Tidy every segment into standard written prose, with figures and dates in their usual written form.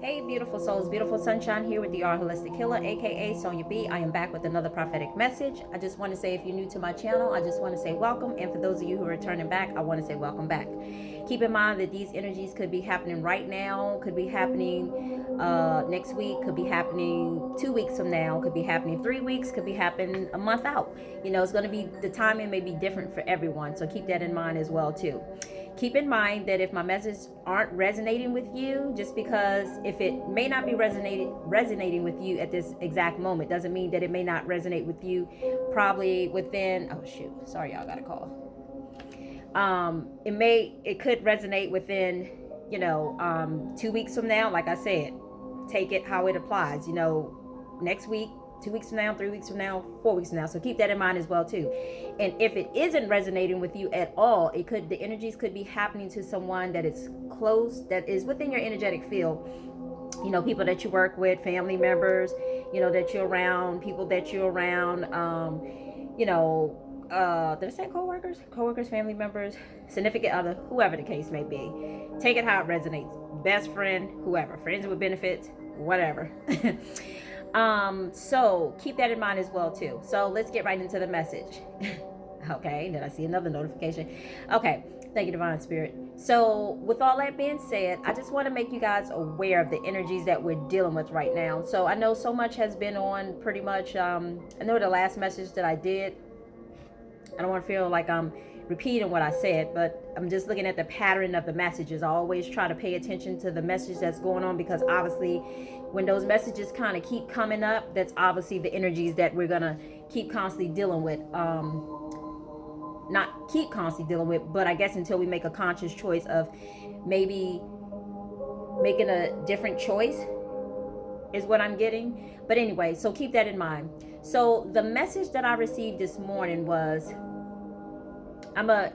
Hey, beautiful souls, beautiful sunshine here with the R Holistic Healer, aka Sonia B. I am back with another prophetic message. I just want to say, if you're new to my channel, I just want to say welcome. And for those of you who are returning back, I want to say welcome back. Keep in mind that these energies could be happening right now, could be happening next week, could be happening 2 weeks from now, could be happening 3 weeks, could be happening a month out. You know, it's going to be, the timing may be different for everyone. So keep that in mind as well, too. Keep in mind that if my messages aren't resonating with you, just because if it may not be resonating with you at this exact moment, doesn't mean that it may not resonate with you probably within, oh shoot, sorry y'all, got a call. It could resonate within, 2 weeks from now. Like I said, take it how it applies, next week, 2 weeks from now, 3 weeks from now, 4 weeks from now. So keep that in mind as well too. And if it isn't resonating with you at all, the energies could be happening to someone that is close, that is within your energetic field. People that you work with, family members, that you're around, people that you're around, did I say coworkers? Coworkers, family members, significant other, whoever the case may be. Take it how it resonates. Best friend, whoever, friends with benefits, whatever. So keep that in mind as well too. So let's get right into the message. Okay, then I see another notification. Okay, thank you, Divine Spirit. So with all that being said, I just want to make you guys aware of the energies that we're dealing with right now. So I know so much has been on pretty much, I know the last message that I did, I don't want to feel like I'm repeating what I said, but I'm just looking at the pattern of the messages. I always try to pay attention to the message that's going on, because obviously when those messages kind of keep coming up, that's obviously the energies that we're going to keep constantly dealing with. Not keep constantly dealing with, but I guess until we make a conscious choice of maybe making a different choice is what I'm getting. But anyway, so keep that in mind. So the message that I received this morning was, I'm a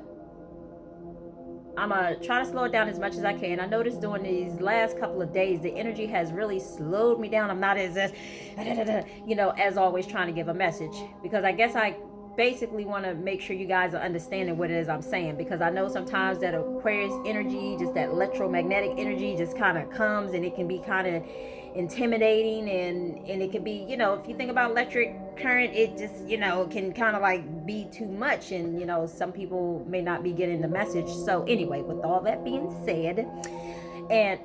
try to slow it down as much as I can. I noticed during these last couple of days, the energy has really slowed me down. I'm not as always trying to give a message, because I guess I basically want to make sure you guys are understanding what it is I'm saying, because I know sometimes that Aquarius energy, just that electromagnetic energy, just kind of comes, and it can be kind of intimidating, and it can be, if you think about electric current, it just, can kind of like be too much, and some people may not be getting the message. So anyway, with all that being said, and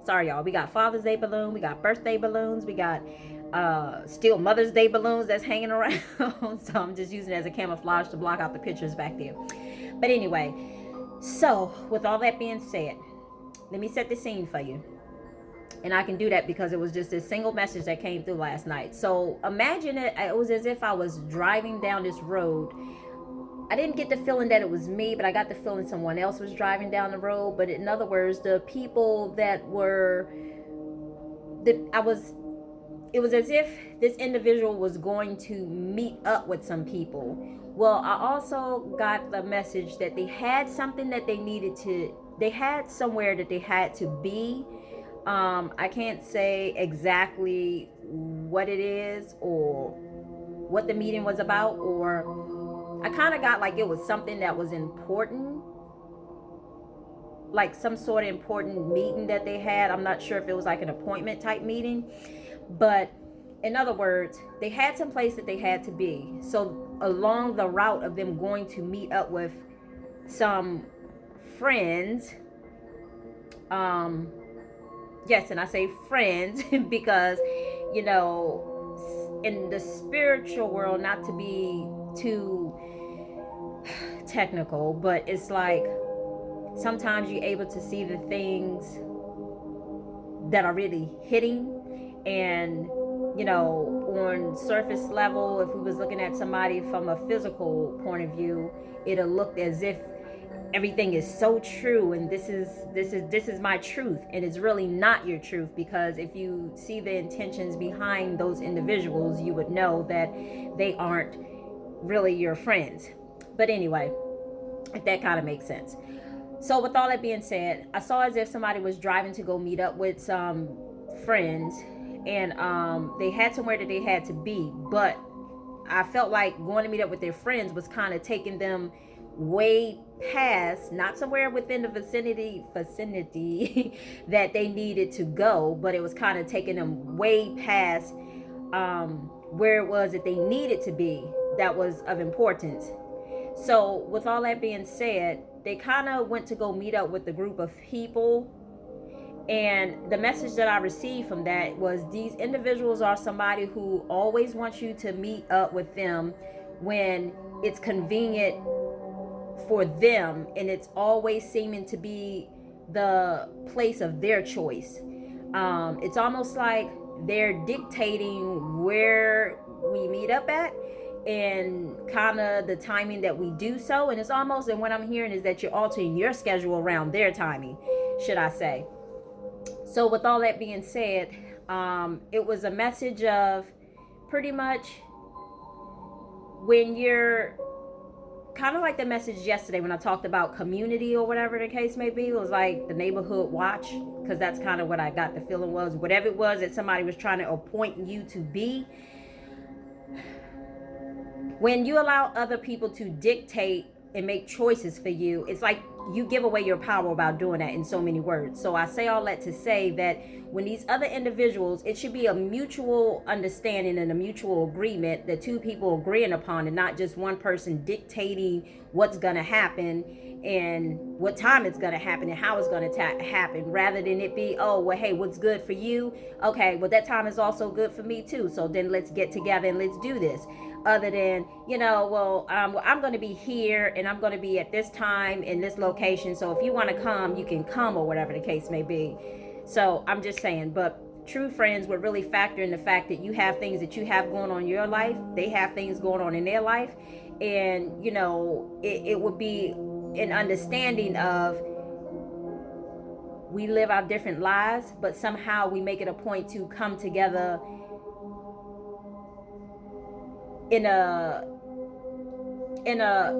sorry y'all, we got Father's Day balloon, we got birthday balloons, we got still Mother's Day balloons that's hanging around. So I'm just using it as a camouflage to block out the pictures back there. But anyway, so with all that being said, let me set the scene for you. And I can do that because it was just this single message that came through last night. So imagine it was as if I was driving down this road. I didn't get the feeling that it was me, but I got the feeling someone else was driving down the road. But in other words, the people that were, it was as if this individual was going to meet up with some people. Well, I also got the message that they had something that they had somewhere that they had to be. I can't say exactly what it is or what the meeting was about, or I kind of got like it was something that was important, like some sort of important meeting that they had. I'm not sure if it was like an appointment type meeting, but in other words, they had some place that they had to be. So along the route of them going to meet up with some friends, yes, and I say friends because, in the spiritual world, not to be too technical, but it's like sometimes you're able to see the things that are really hitting. And, on surface level, if we was looking at somebody from a physical point of view, it'll look as if everything is so true, and this is my truth, and it's really not your truth, because if you see the intentions behind those individuals, you would know that they aren't really your friends. But anyway, if that kind of makes sense. So with all that being said, I saw as if somebody was driving to go meet up with some friends, and they had somewhere that they had to be, but I felt like going to meet up with their friends was kind of taking them way past, not somewhere within the vicinity that they needed to go, but it was kind of taking them way past where it was that they needed to be, that was of importance. So with all that being said, they kind of went to go meet up with a group of people, and the message that I received from that was these individuals are somebody who always wants you to meet up with them when it's convenient for them, and it's always seeming to be the place of their choice. It's almost like they're dictating where we meet up at and kind of the timing that we do so. And it's almost, and what I'm hearing is that you're altering your schedule around their timing, should I say. So with all that being said, it was a message of pretty much when you're kind of like the message yesterday when I talked about community or whatever the case may be. It was like the neighborhood watch, because that's kind of what I got the feeling was. Whatever it was that somebody was trying to appoint you to be, when you allow other people to dictate and make choices for you, it's like you give away your power about doing that, in so many words. So I say all that to say that when these other individuals, it should be a mutual understanding and a mutual agreement that two people agreeing upon, and not just one person dictating what's going to happen and what time it's going to happen and how it's going to happen, rather than it be, oh, well, hey, what's good for you? Okay, well, that time is also good for me too. So then let's get together and let's do this. Other than, well, I'm going to be here and I'm going to be at this time in this location. So if you want to come, you can come, or whatever the case may be. So I'm just saying, but true friends would really factor in the fact that you have things that you have going on in your life. They have things going on in their life. And, it would be an understanding of, we live our different lives, but somehow we make it a point to come together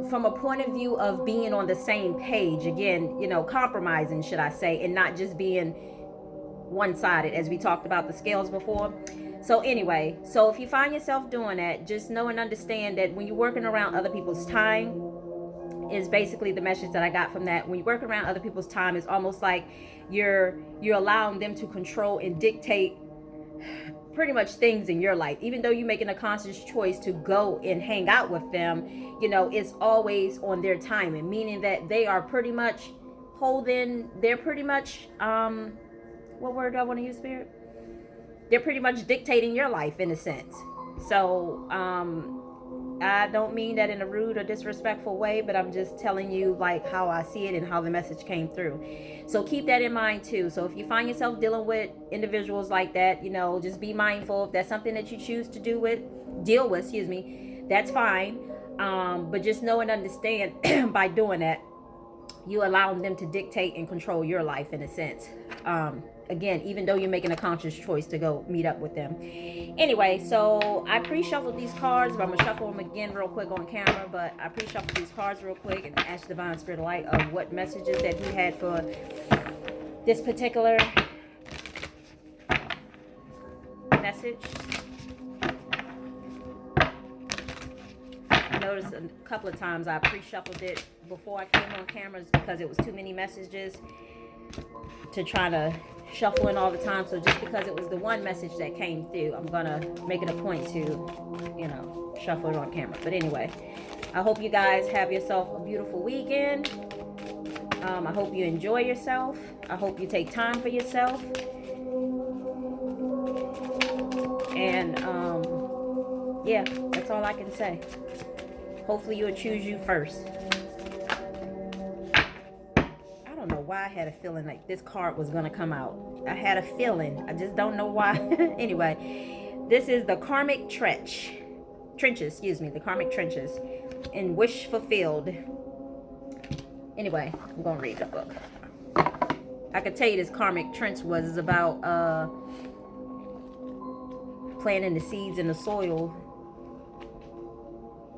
from a point of view of being on the same page again, compromising, should I say, and not just being one-sided, as we talked about the scales before. So anyway, so if you find yourself doing that, just know and understand that when you're working around other people's time, is basically the message that I got from that. When you work around other people's time, it's almost like you're allowing them to control and dictate pretty much things in your life. Even though you're making a conscious choice to go and hang out with them, it's always on their timing, meaning that they are pretty much they're pretty much what word do I want to use, Spirit? They're pretty much dictating your life in a sense. So I don't mean that in a rude or disrespectful way, but I'm just telling you like how I see it and how the message came through. So keep that in mind too. So if you find yourself dealing with individuals like that, just be mindful. If that's something that you choose to deal with, that's fine. But just know and understand by doing that, you allowing them to dictate and control your life in a sense. Again, even though you're making a conscious choice to go meet up with them. Anyway, so I pre-shuffled these cards, but I'm going to shuffle them again real quick on camera. But I pre-shuffled these cards real quick and asked Divine Spirit of Light of what messages that he had for this particular message. I noticed a couple of times I pre-shuffled it before I came on cameras because it was too many messages to try to shuffle in all the time. So just because it was the one message that came through, I'm gonna make it a point to shuffle it on camera. But anyway, I hope you guys have yourself a beautiful weekend. I hope you enjoy yourself. I hope you take time for yourself. And yeah, that's all I can say. Hopefully you'll choose you first. I don't know why I had a feeling like this card was going to come out. I had a feeling. I just don't know why. Anyway, this is the Karmic Trenches, the Karmic Trenches in Wish Fulfilled. Anyway, I'm going to read the book. I could tell you this Karmic Trench was about planting the seeds in the soil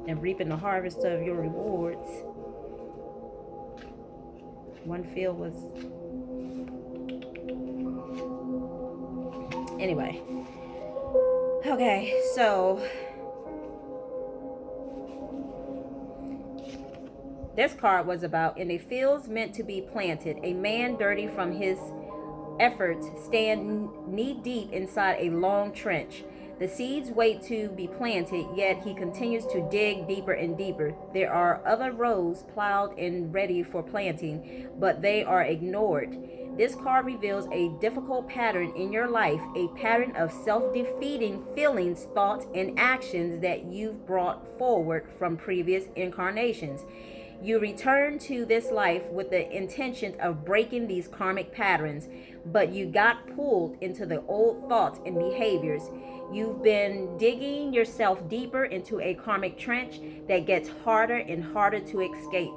and reaping the harvest of your rewards. One field was... Anyway. Okay, so... this card was about, in the fields meant to be planted, a man dirty from his efforts stand knee deep inside a long trench. The seeds wait to be planted, yet he continues to dig deeper and deeper. There are other rows plowed and ready for planting, but they are ignored. This card reveals a difficult pattern in your life, a pattern of self defeating feelings, thoughts, and actions that you've brought forward from previous incarnations. You return to this life with the intention of breaking these karmic patterns, but you got pulled into the old thoughts and behaviors. You've been digging yourself deeper into a karmic trench that gets harder and harder to escape.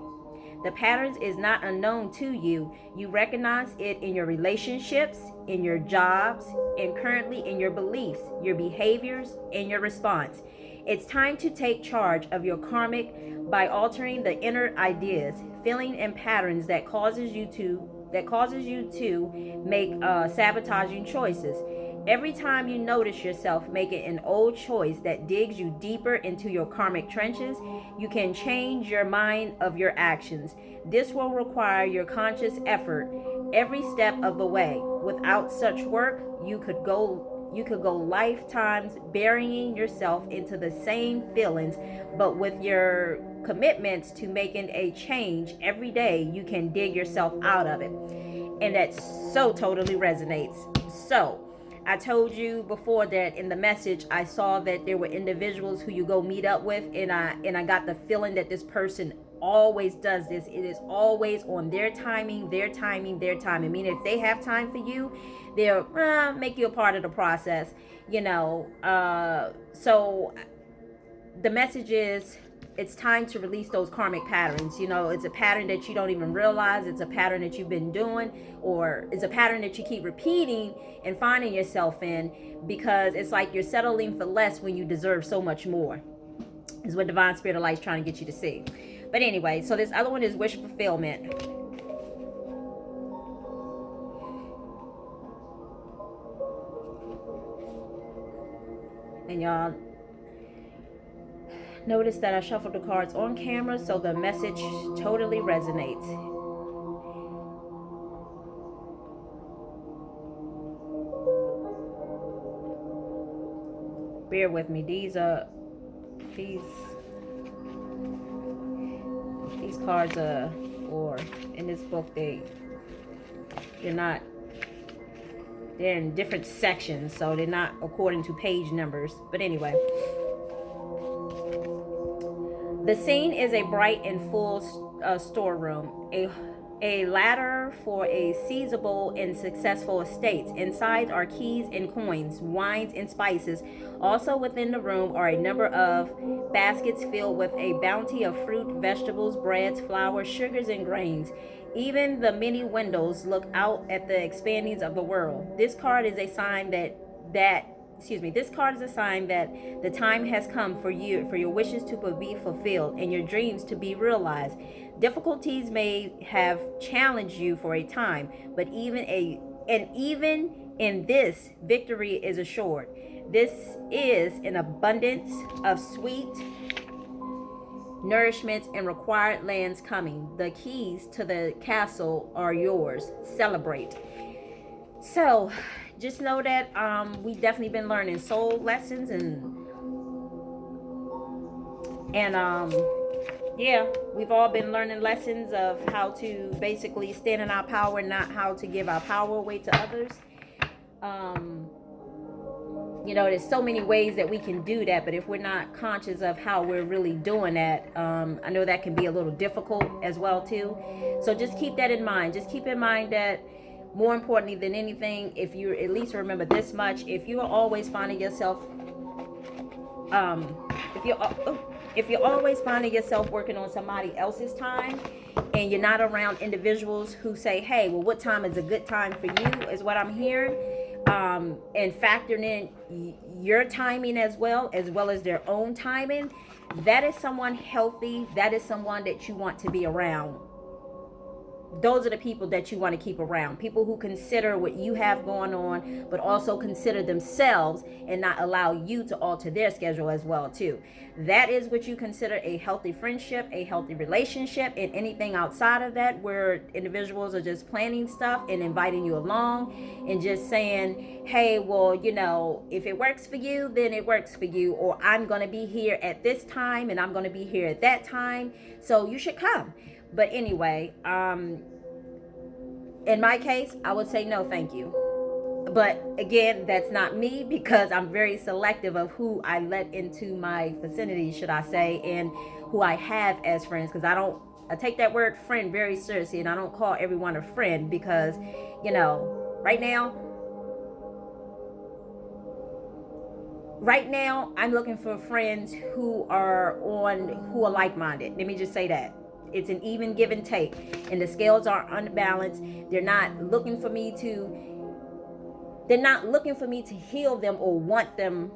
The patterns is not unknown to you. You recognize it in your relationships, in your jobs, and currently in your beliefs, your behaviors, and your response. It's time to take charge of your karmic by altering the inner ideas, feeling, and patterns that causes you to make sabotaging choices. Every time you notice yourself making an old choice that digs you deeper into your karmic trenches, you can change your mind of your actions. This will require your conscious effort every step of the way. Without such work, you could go lifetimes burying yourself into the same feelings, but with your commitments to making a change every day, you can dig yourself out of it. And that so totally resonates. So I told you before that in the message I saw that there were individuals who you go meet up with, and I got the feeling that this person always does this. It is always on their timing. I mean, if they have time for you, they'll make you a part of the process, so the message is, it's time to release those karmic patterns. It's a pattern that you don't even realize. It's a pattern that you've been doing, or it's a pattern that you keep repeating and finding yourself in, because it's like you're settling for less when you deserve so much more, is what Divine Spirit of Light is trying to get you to see. But anyway, so this other one is wish fulfillment. And y'all notice that I shuffled the cards on camera, so the message totally resonates. Bear with me. These cards are, or in this book, they're in different sections, so they're not according to page numbers. But anyway, the scene is a bright and full storeroom, a ladder for a seizable and successful estates. Inside are keys and coins, wines and spices. Also within the room are a number of baskets filled with a bounty of fruit, vegetables, breads, flour, sugars, and grains. Even the many windows look out at the expandings of the world. This card is a sign that the time has come for your wishes to be fulfilled and your dreams to be realized. Difficulties may have challenged you for a time, but even in this, victory is assured. This is an abundance of sweet nourishments and required lands coming. The keys to the castle are yours. Celebrate. So just know that we definitely been learning soul lessons, and yeah, we've all been learning lessons of how to basically stand in our power, not how to give our power away to others. There's so many ways that we can do that, but if we're not conscious of how we're really doing that, I know that can be a little difficult as well too. So just keep that in mind. Just keep in mind that, more importantly than anything, if you at least remember this much: if you are always finding yourself, if you're always finding yourself working on somebody else's time, and you're not around individuals who say, "Hey, well, what time is a good time for you?" is what I'm hearing, and factoring in your timing as well as their own timing, that is someone healthy. That is someone that you want to be around. those are the people that you want to keep around. People who consider what you have going on, but also consider themselves and not allow you to alter their schedule as well too. That is what you consider a healthy friendship, a healthy relationship. And anything outside of that, where individuals are just planning stuff and inviting you along and just saying, hey, well, if it works for you, then it works for you, or I'm going to be here at this time and I'm going to be here at that time, so you should come. But anyway, in my case, I would say no, thank you. But again, that's not me, because I'm very selective of who I let into my vicinity, should I say, and who I have as friends, because I take that word friend very seriously, and I don't call everyone a friend, because, right now, I'm looking for friends who are like-minded. Let me just say that. It's an even give and take, and the scales are unbalanced. They're not looking for me to heal them, or want them,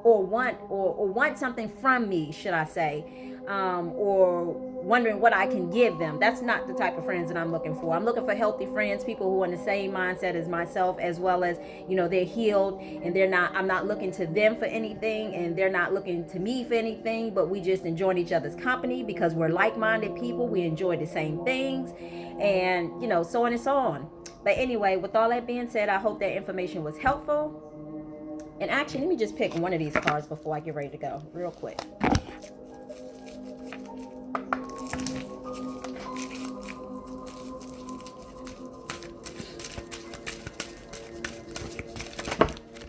or want something from me, should I say, or wondering what I can give them. That's not the type of friends that I'm looking for. I'm looking for healthy friends, people who are in the same mindset as myself, as well as, they're healed, and I'm not looking to them for anything, and they're not looking to me for anything, but we just enjoying each other's company because we're like-minded people. We enjoy the same things, and, so on and so on. But anyway, with all that being said, I hope that information was helpful. And actually, let me just pick one of these cards before I get ready to go, real quick.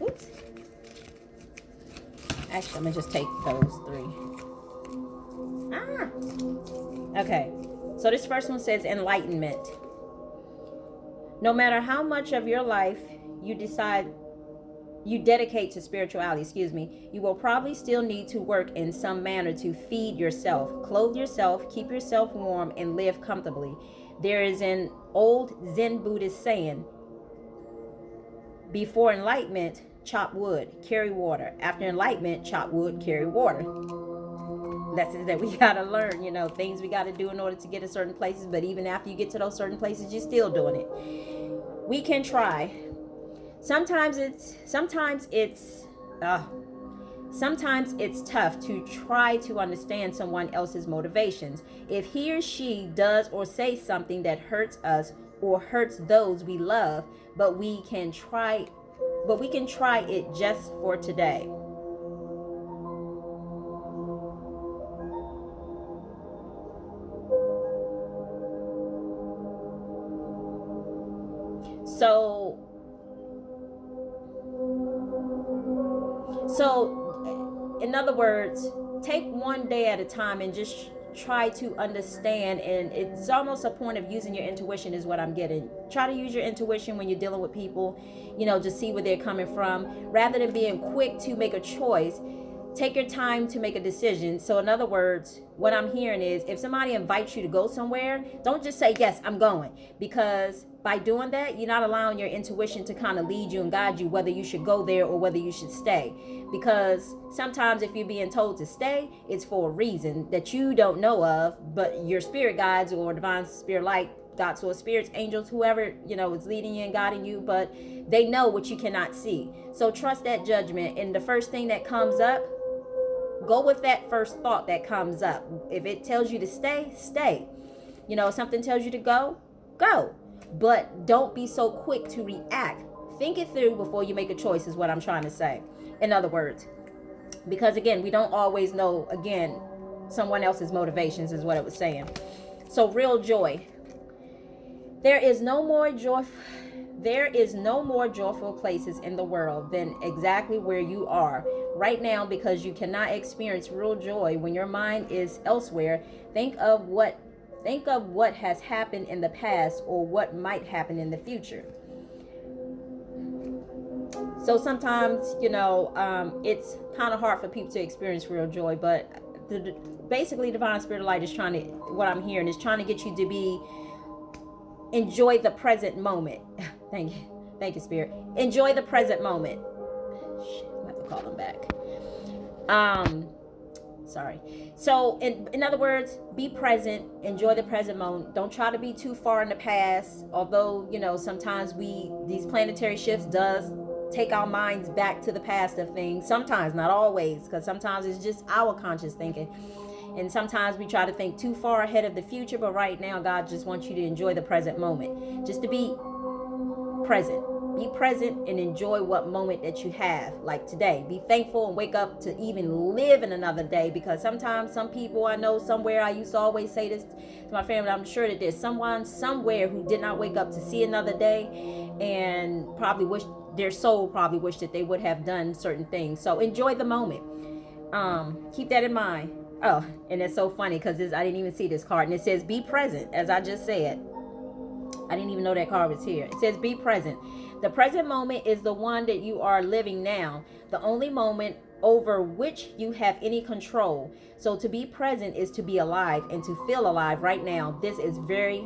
Oops. Actually, I'm going to just take those three. Okay. So this first one says enlightenment. No matter how much of your life you dedicate to spirituality, you will probably still need to work in some manner to feed yourself, clothe yourself, keep yourself warm, and live comfortably. There is an old Zen Buddhist saying, before enlightenment, chop wood, carry water. After enlightenment, chop wood, carry water. Lessons that we got to learn, things we got to do in order to get to certain places. But even after you get to those certain places, you're still doing it. We can try. Sometimes it's tough to try to understand someone else's motivations. If he or she does or says something that hurts us or hurts those we love, but we can try it just for today. So in other words, take one day at a time and just try to understand. And it's almost a point of using your intuition is what I'm getting. Try to use your intuition when you're dealing with people, just see where they're coming from, rather than being quick to make a choice. Take your time to make a decision. So in other words, what I'm hearing is, if somebody invites you to go somewhere, don't just say, yes, I'm going. Because by doing that, you're not allowing your intuition to kind of lead you and guide you whether you should go there or whether you should stay. Because sometimes if you're being told to stay, it's for a reason that you don't know of, but your spirit guides or divine spirit light, God's or spirits, angels, whoever, is leading you and guiding you, but they know what you cannot see. So trust that judgment. And the first thing that comes up, go with that first thought that comes up. If it tells you to stay, stay. If something tells you to go, go. But don't be so quick to react. Think it through before you make a choice is what I'm trying to say. In other words, because again, we don't always know, someone else's motivations is what it was saying. So real joy. There is no more joyful places in the world than exactly where you are right now, because you cannot experience real joy when your mind is elsewhere. Think of what has happened in the past or what might happen in the future. So sometimes, it's kind of hard for people to experience real joy, but basically divine spirit light is what I'm hearing is trying to get you to enjoy the present moment. Thank you, Spirit. Enjoy the present moment. Shit, I have to call them back. Sorry. So in other words, be present, enjoy the present moment. Don't try to be too far in the past. Although, sometimes these planetary shifts does take our minds back to the past of things. Sometimes, not always, because sometimes it's just our conscious thinking. And sometimes we try to think too far ahead of the future, but right now God just wants you to enjoy the present moment. Just to be present. Be present and enjoy what moment that you have, like today. Be thankful and wake up to even live in another day, because sometimes some people I know somewhere, I used to always say this to my family, I'm sure that there's someone somewhere who did not wake up to see another day, and probably wish their soul probably wished that they would have done certain things. So enjoy the moment. Keep that in mind. Oh, and it's so funny because I didn't even see this card, and it says be present, as I just said. I didn't even know that card was here. It says be present. The present moment is the one that you are living now, the only moment over which you have any control. So to be present is to be alive and to feel alive right now. This very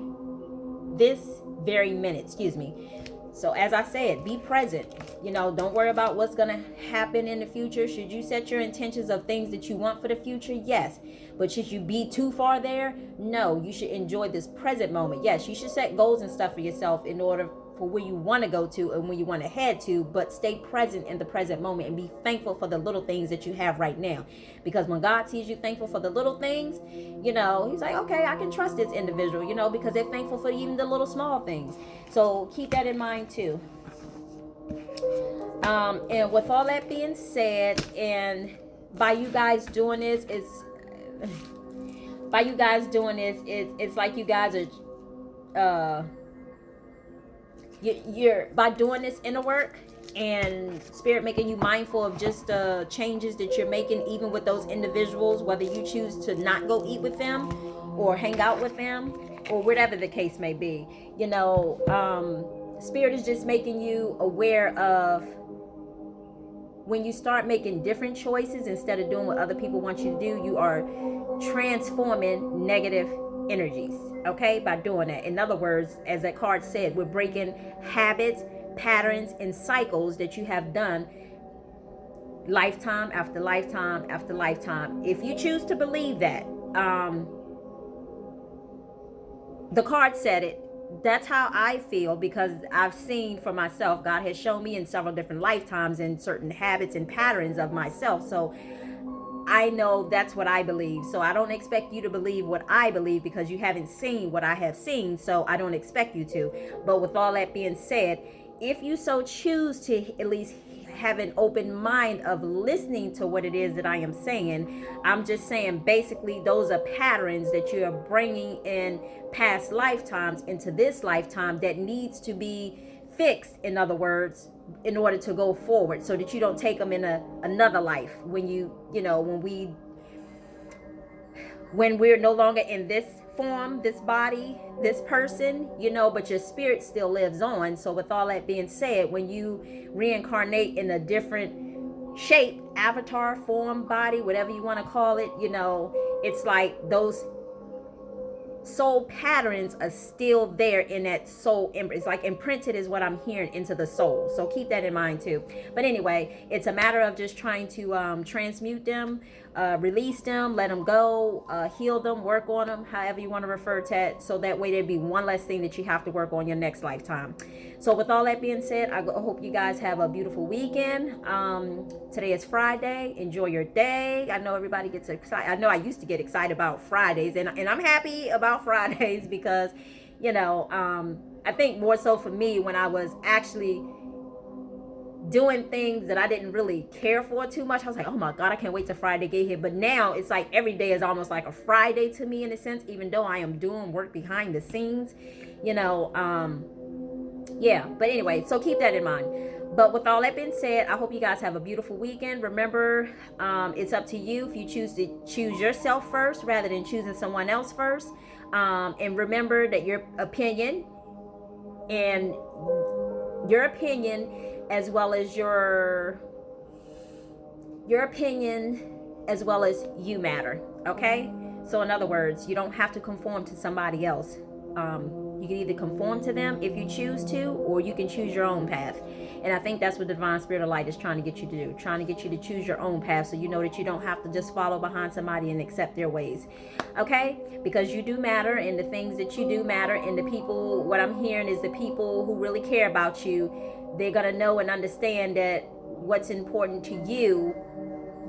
minute, excuse me. So as I said, be present. Don't worry about what's going to happen in the future. Should you set your intentions of things that you want for the future? Yes. But should you be too far there? No. You should enjoy this present moment. Yes, you should set goals and stuff for yourself in order for where you want to go to and where you want to head to, but stay present in the present moment and be thankful for the little things that you have right now. Because when God sees you thankful for the little things, he's like, okay, I can trust this individual, because they're thankful for even the little small things. So keep that in mind too. And with all that being said, and by you guys doing this, it's like you guys are you're by doing this inner work and spirit making you mindful of just the changes that you're making, even with those individuals, whether you choose to not go eat with them or hang out with them or whatever the case may be. Spirit is just making you aware of when you start making different choices instead of doing what other people want you to do, you are transforming negative energies, okay, by doing that. In other words, as that card said, we're breaking habits, patterns, and cycles that you have done lifetime after lifetime after lifetime. If you choose to believe that, the card said it. That's how I feel, because I've seen for myself, God has shown me in several different lifetimes in certain habits and patterns of myself. So I know that's what I believe. So I don't expect you to believe what I believe, because you haven't seen what I have seen. So I don't expect you to. But with all that being said, if you so choose to at least have an open mind of listening to what it is that I am saying, I'm just saying basically those are patterns that you are bringing in past lifetimes into this lifetime that needs to be fixed, in other words, in order to go forward, so that you don't take them in another life when we're no longer in this form, this body, this person, but your spirit still lives on. So with all that being said, when you reincarnate in a different shape, avatar, form, body, whatever you want to call it, it's like those soul patterns are still there in that soul. It's like imprinted is what I'm hearing into the soul. So keep that in mind too. But anyway, it's a matter of just trying to transmute them, release them, let them go, heal them, work on them, however you want to refer to it. So that way there'd be one less thing that you have to work on your next lifetime. So with all that being said, I hope you guys have a beautiful weekend. Today is Friday. Enjoy your day. I know everybody gets excited. I know I used to get excited about Fridays, and I'm happy about Fridays because, I think more so for me when I was actually doing things that I didn't really care for too much. I was like, oh my God, I can't wait till Friday get here. But now it's like every day is almost like a Friday to me in a sense, even though I am doing work behind the scenes, yeah, but anyway, so keep that in mind. But with all that being said, I hope you guys have a beautiful weekend. Remember, it's up to you if you choose to choose yourself first rather than choosing someone else first. And remember that your opinion as well as your opinion as well as you matter. Okay? So in other words, you don't have to conform to somebody else. You can either conform to them if you choose to, or you can choose your own path. And I think that's what the divine spirit of light is trying to get you to do, trying to get you to choose your own path, so you know that you don't have to just follow behind somebody and accept their ways. Okay? Because you do matter, and the things that you do matter, and the people, what I'm hearing is the people who really care about you, they're going to know and understand that what's important to you,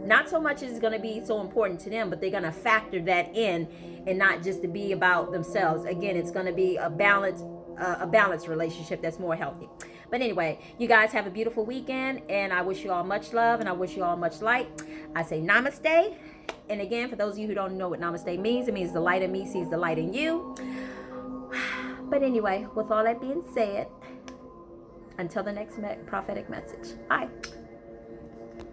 not so much is going to be so important to them, but they're going to factor that in, and not just to be about themselves. Again, it's going to be a balanced relationship that's more healthy. But anyway, you guys have a beautiful weekend, and I wish you all much love, and I wish you all much light. I say namaste. And again, for those of you who don't know what namaste means, it means the light in me sees the light in you. But anyway, with all that being said, until the next prophetic message. Bye.